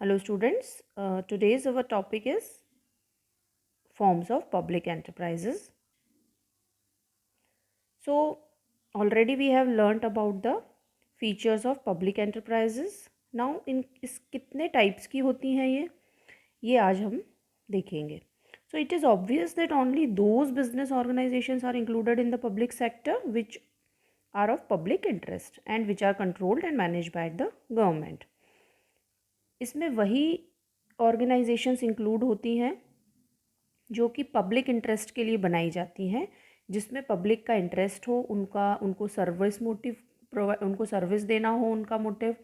Hello students, today's our topic is forms of public enterprises. So already we have learnt about the features of public enterprises. Now in इस कितने types की होती हैं ये आज हम देखेंगे. So it is obvious that only those business organizations are included in the public sector which are of public interest and which are controlled and managed by the government. इसमें वही ऑर्गेनाइजेशंस इंक्लूड होती हैं जो कि public interest के लिए बनाई जाती हैं, जिसमें पब्लिक का इंटरेस्ट हो, उनको सर्विस मोटिव उनको सर्विस देना हो, उनका मोटिव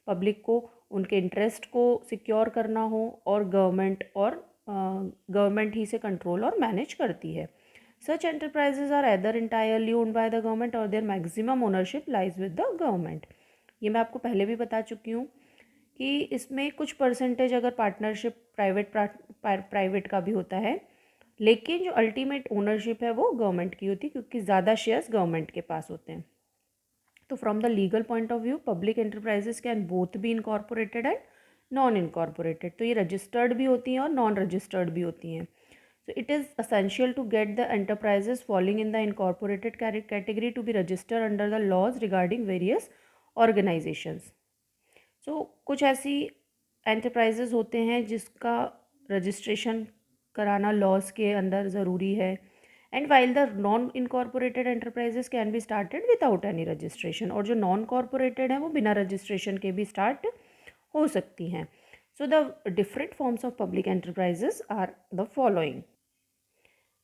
पब्लिक को उनके इंटरेस्ट को सिक्योर करना हो, और गवर्नमेंट ही से कंट्रोल और मैनेज करती है. Such enterprises are either entirely owned by the government और their maximum ownership lies with the government. ये मैं आपको पहले भी बता चुकी हूँ कि इसमें कुछ परसेंटेज अगर पार्टनरशिप प्राइवेट का भी होता है, लेकिन जो अल्टीमेट ओनरशिप है वो गवर्नमेंट की होती है, क्योंकि ज़्यादा शेयर्स गवर्नमेंट के पास होते हैं. तो from the legal point of view public enterprises can both be incorporated and non incorporated. तो ये रजिस्टर्ड भी होती हैं और नॉन रजिस्टर्ड भी होती हैं. So it is essential to get the enterprises falling in the incorporated category to be registered under the laws regarding various organizations. So कुछ ऐसी एंटरप्राइजेज होते हैं जिसका रजिस्ट्रेशन कराना लॉज के अंदर ज़रूरी है, and while the non incorporated enterprises can be started without any registration. और जो नॉन कॉर्पोरेटेड हैं वो बिना रजिस्ट्रेशन के भी स्टार्ट हो सकती हैं. So the different forms of public enterprises are the following.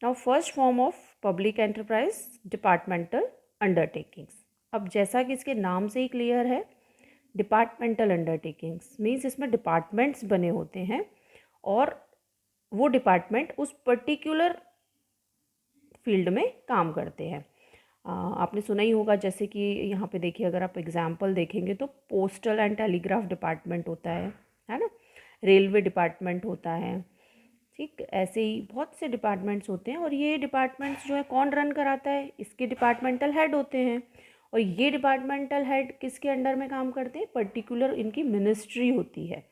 Now first form of public enterprise, departmental undertakings. अब जैसा कि इसके नाम से ही क्लियर है, डिपार्टमेंटल अंडरटेकिंग्स मीन्स इसमें डिपार्टमेंट्स बने होते हैं और वो डिपार्टमेंट उस पर्टिकुलर फील्ड में काम करते हैं. आपने सुना ही होगा, जैसे कि यहाँ पे देखिए, अगर आप एग्जांपल देखेंगे तो पोस्टल एंड टेलीग्राफ डिपार्टमेंट होता है ना, रेलवे डिपार्टमेंट होता है. ठीक, ऐसे ही बहुत से डिपार्टमेंट्स होते हैं, और ये डिपार्टमेंट्स जो है कौन रन कराता है, इसके डिपार्टमेंटल हेड होते हैं. और ये डिपार्टमेंटल हेड किसके अंडर में काम करते हैं, पर्टिकुलर इनकी मिनिस्ट्री होती है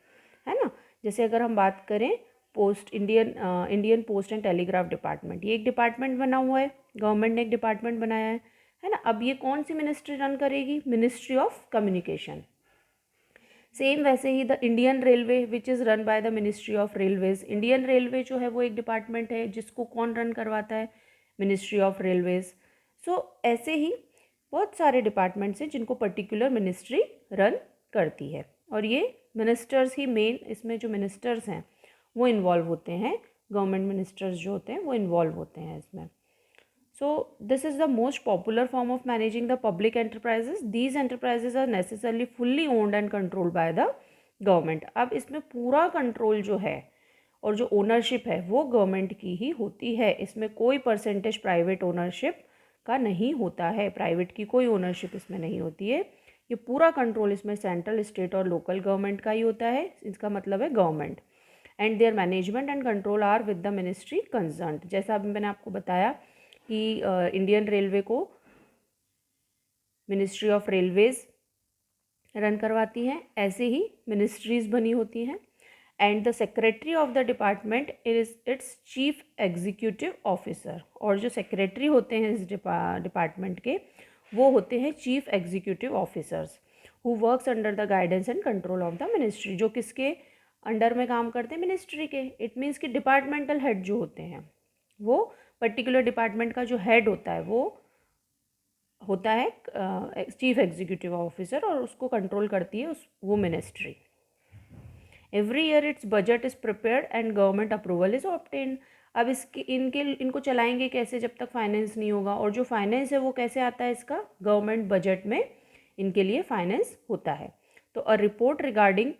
ना. जैसे अगर हम बात करें Indian post and telegraph department, ये एक डिपार्टमेंट बना हुआ है, गवर्नमेंट ने एक डिपार्टमेंट बनाया है ना. अब ये कौन सी मिनिस्ट्री रन करेगी, मिनिस्ट्री ऑफ कम्युनिकेशन. सेम वैसे ही the Indian railway which is run by the ministry of railways. Indian railway जो है वो एक डिपार्टमेंट है जिसको कौन रन करवाता है, मिनिस्ट्री ऑफ रेलवेज. सो ऐसे ही बहुत सारे डिपार्टमेंट्स हैं जिनको पर्टिकुलर मिनिस्ट्री रन करती है, और ये मिनिस्टर्स ही मेन, इसमें जो मिनिस्टर्स हैं वो इन्वॉल्व होते हैं, गवर्नमेंट मिनिस्टर्स जो होते हैं वो इन्वॉल्व होते हैं इसमें. So this is the most popular form of managing the public enterprises. These enterprises are necessarily fully owned and controlled by the government. अब इसमें पूरा कंट्रोल जो है और जो ओनरशिप है वो गवर्नमेंट की ही होती है. इसमें कोई परसेंटेज प्राइवेट ओनरशिप का नहीं होता है, प्राइवेट की कोई ओनरशिप इसमें नहीं होती है. ये पूरा कंट्रोल इसमें सेंट्रल, स्टेट और लोकल गवर्नमेंट का ही होता है. इसका मतलब है government, and their management and control are with the ministry concern. जैसा अभी मैंने आपको बताया कि इंडियन रेलवे को मिनिस्ट्री ऑफ रेलवेज रन करवाती हैं, ऐसे ही मिनिस्ट्रीज बनी होती हैं. And the secretary of the department is its chief executive officer. और जो सेक्रेटरी होते हैं इस डिपार्टमेंट के, वो होते हैं chief executive officers who works under the guidance and control of the ministry. जो किसके अंडर में काम करते हैं, मिनिस्ट्री के. इट मीन्स कि डिपार्टमेंटल हेड जो होते हैं, वो पर्टिकुलर डिपार्टमेंट का जो हेड होता है वो होता है चीफ एग्जीक्यूटिव ऑफिसर, और उसको कंट्रोल करती है वो ministry. Every year it's budget is prepared and government approval is obtain. अब इनको चलाएंगे कैसे जब तक फाइनेंस नहीं होगा, और जो फाइनेंस है वो कैसे आता है, इसका गवर्नमेंट बजट में इनके लिए फाइनेंस होता है. तो a report regarding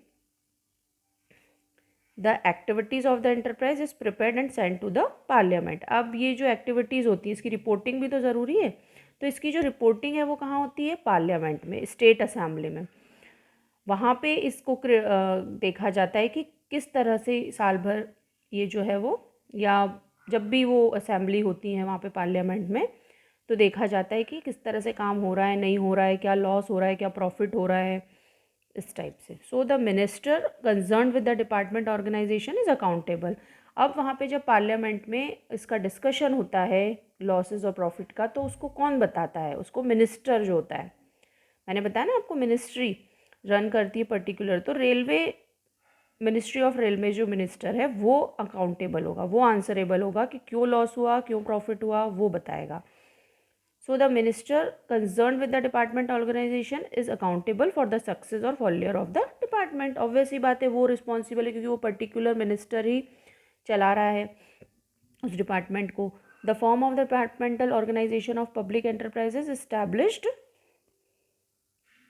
the activities of the enterprise is prepared and send to the parliament. अब ये जो एक्टिविटीज़ होती है इसकी रिपोर्टिंग भी तो ज़रूरी है. तो इसकी जो रिपोर्टिंग है वो कहाँ होती है, पार्लियामेंट में, स्टेट असेंबली में. वहाँ पे इसको देखा जाता है कि किस तरह से साल भर ये जो है वो, या जब भी वो असेंबली होती है वहाँ पे पार्लियामेंट में, तो देखा जाता है कि किस तरह से काम हो रहा है, नहीं हो रहा है, क्या लॉस हो रहा है, क्या प्रॉफिट हो रहा है, इस टाइप से। So the minister concern with the department organisation is accountable. अब वहाँ पे जब पार्लियामेंट में इसका डिस्कशन होता है लॉसेस और प्रॉफिट का, तो उसको कौन बताता है? उसको मिनिस्टर जो होता है। मैंने बताया ना आपको, मिनिस्ट्री रन करती है पर्टिकुलर, तो रेलवे मिनिस्ट्री ऑफ रेलवे जो मिनिस्टर है वो अकाउंटेबल होगा, वो आंसरेबल होगा कि क्यों लॉस हुआ, क्यों प्रॉफिट हुआ, वो बताएगा। So the minister concern with the department organisation is accountable for the success और failure of the department. Obvious ही बात है, वो रिस्पॉन्सिबल है क्योंकि वो पर्टिकुलर मिनिस्टर ही चला रहा है उस डिपार्टमेंट को। The form of the departmental organisation of public enterprises established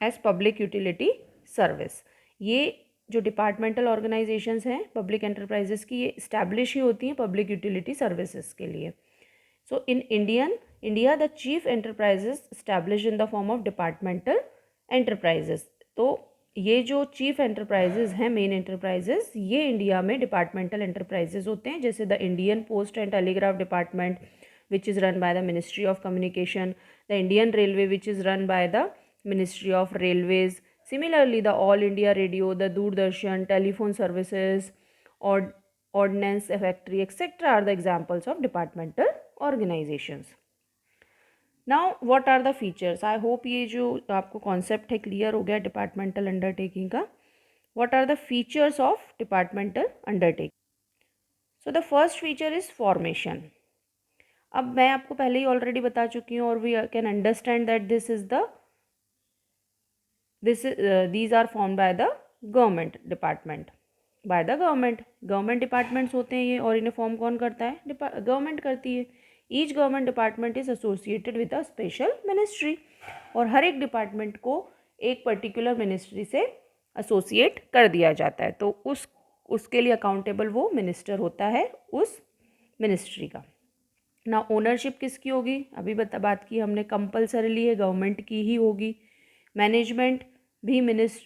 as public utility service. ये जो डिपार्टमेंटल ऑर्गेनाइजेशंस हैं पब्लिक एंटरप्राइजेस की, ये इस्टेब्लिश ही होती हैं पब्लिक यूटिलिटी सर्विसेज के लिए। So in India the chief enterprises establish in the form of departmental enterprises. तो ये जो चीफ एंटरप्राइजेज हैं, मेन एंटरप्राइजेस, ये इंडिया में डिपार्टमेंटल एंटरप्राइजेज होते हैं। जैसे the Indian post and telegraph department which is run by the ministry of communication, the Indian railway which is run by the Ministry of Railways. Similarly, the All India Radio, the Doordarshan, telephone services, ordnance factory, etc. are the examples of departmental organizations. Now, what are the features? I hope ये जो आपको concept है clear हो गया departmental undertaking का. What are the features of departmental undertaking? So, the first feature is formation. अब मैं आपको पहले ही ऑलरेडी बता चुकी हूँ और we can understand that these are formed by the government department, by the government departments होते हैं ये, और इन्हें फॉर्म कौन करता है? गवर्नमेंट करती है। Each government department is associated with a special ministry, और हर एक डिपार्टमेंट को एक पर्टिकुलर मिनिस्ट्री से एसोसिएट कर दिया जाता है। तो उसके लिए अकाउंटेबल वो मिनिस्टर होता है उस मिनिस्ट्री का। ना ओनरशिप किसकी होगी? अभी बात की हमने, कंपल्सरीली है गवर्नमेंट की ही होगी। मैनेजमेंट भी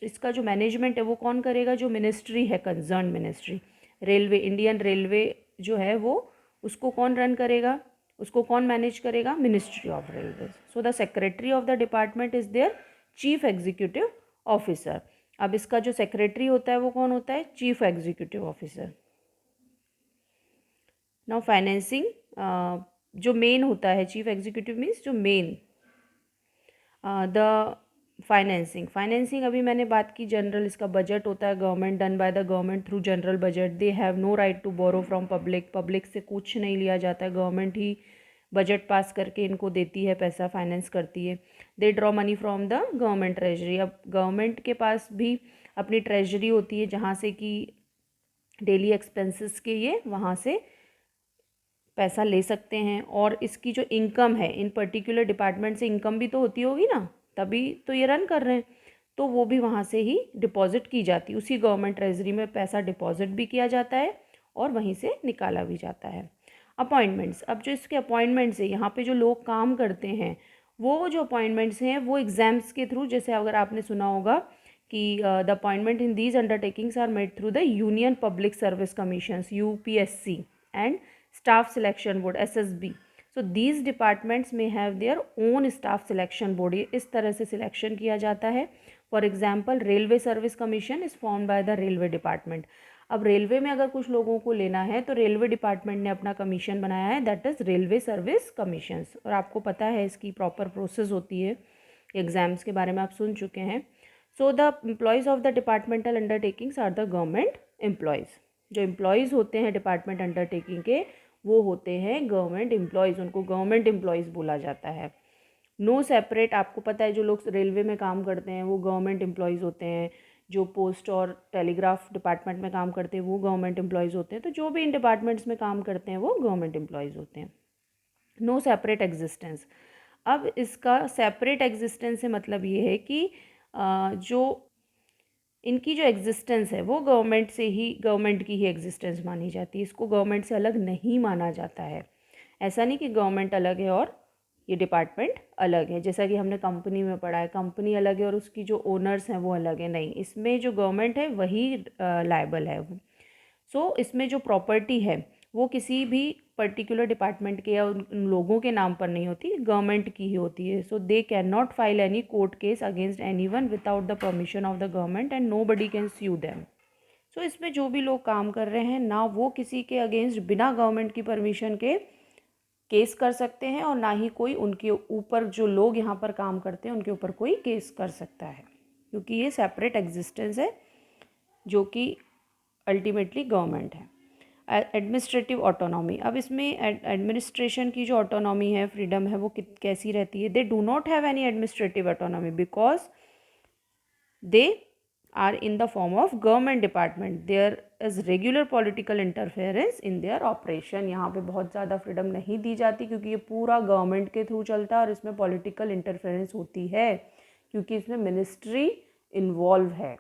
इसका जो मैनेजमेंट है वो कौन करेगा? जो मिनिस्ट्री है, concern ministry. Railway, Indian railway जो है वो, उसको कौन रन करेगा? उसको कौन मैनेज करेगा? Ministry of railway. So the secretary of the department is their chief executive officer. अब इसका जो सेक्रेटरी होता है वो कौन होता है? Chief executive officer. Now financing, जो मेन होता है, चीफ एग्जीक्यूटिव मीन्स जो मेन, द फाइनेंसिंग अभी मैंने बात की, जनरल इसका बजट होता है, government done by the government through general budget. They have no right to borrow from public से कुछ नहीं लिया जाता है, गवर्नमेंट ही बजट पास करके इनको देती है, पैसा फाइनेंस करती है। They draw money from the government treasury. अब गवर्नमेंट के पास भी अपनी ट्रेजरी होती है जहाँ से कि डेली एक्सपेंसेस के ये वहाँ से पैसा ले सकते हैं। और इसकी जो इनकम है, इन पर्टिकुलर डिपार्टमेंट से इनकम भी तो होती होगी ना, तभी तो ये रन कर रहे हैं, तो वो भी वहाँ से ही डिपॉजिट की जाती है। उसी गवर्नमेंट ट्रेजरी में पैसा डिपॉजिट भी किया जाता है और वहीं से निकाला भी जाता है। अपॉइंटमेंट्स, अब जो इसके अपॉइंटमेंट्स है, यहाँ पे जो लोग काम करते हैं, वो जो अपॉइंटमेंट्स हैं वो एग्जाम्स के थ्रू, जैसे अगर आपने सुना होगा कि the appointment in these undertakings are made through the union public service commissions, UPSC, and staff selection board, SSB. So these departments में have their own staff selection board. ये इस तरह से सिलेक्शन किया जाता है। For example, railway service commission is form by the railway department. अब railway में अगर कुछ लोगों को लेना है तो रेलवे डिपार्टमेंट ने अपना कमीशन बनाया है, that is railway service commissions. और आपको पता है इसकी प्रॉपर प्रोसेस होती है, एग्जाम्स के बारे में आप सुन चुके हैं। So the employees of the departmental undertakings are the government employees. जो एम्प्लॉयज़ होते हैं डिपार्टमेंट अंडरटेकिंग के, वो होते हैं गवर्नमेंट एम्प्लॉयज़, उनको गवर्नमेंट एम्प्लॉयज़ बोला जाता है। नो सेपरेट, आपको पता है जो लोग रेलवे में काम करते हैं वो गवर्नमेंट एम्प्लॉयज़ होते हैं, जो पोस्ट और टेलीग्राफ डिपार्टमेंट में काम करते हैं वो गवर्नमेंट एम्प्लॉयज़ होते हैं। तो जो भी इन डिपार्टमेंट्स में काम करते हैं वो गवर्नमेंट एम्प्लॉयज़ होते हैं। नो सेपरेट एग्जिस्टेंस, अब इसका सेपरेट एग्जिस्टेंस से मतलब ये है कि जो इनकी जो एग्जिस्टेंस है वो गवर्नमेंट की ही एग्जिस्टेंस मानी जाती है। इसको गवर्नमेंट से अलग नहीं माना जाता है। ऐसा नहीं कि गवर्नमेंट अलग है और ये डिपार्टमेंट अलग है, जैसा कि हमने कंपनी में पढ़ा है, कंपनी अलग है और उसकी जो ओनर्स हैं वो अलग है। नहीं, इसमें जो गवर्नमेंट है वही लायबल है। सो इसमें जो प्रॉपर्टी है वो किसी भी पर्टिकुलर डिपार्टमेंट के या उन लोगों के नाम पर नहीं होती, गवर्नमेंट की ही होती है. So they can not file any court case against anyone without the permission of the government and nobody can sue them. सो इसमें जो भी लोग काम कर रहे हैं ना वो किसी के अगेंस्ट बिना गवर्नमेंट की परमिशन के केस कर सकते हैं और ना ही कोई उनके ऊपर, जो लोग यहाँ पर काम करते हैं उनके ऊपर कोई केस कर सकता है, क्योंकि ये सेपरेट एग्जिस्टेंस है जो कि अल्टीमेटली गवर्नमेंट है. Administrative autonomy. अब इसमें एडमिनिस्ट्रेशन की जो ऑटोनॉमी है, फ्रीडम है, वो कैसी रहती है. They do not have any administrative autonomy because they are in the form of government department. There is regular political interference in their operation. यहाँ पे बहुत ज़्यादा फ्रीडम नहीं दी जाती क्योंकि ये पूरा गवर्नमेंट के थ्रू चलता है और इसमें पॉलिटिकल इंटरफेरेंस होती है क्योंकि इसमें मिनिस्ट्री इन्वॉल्व है.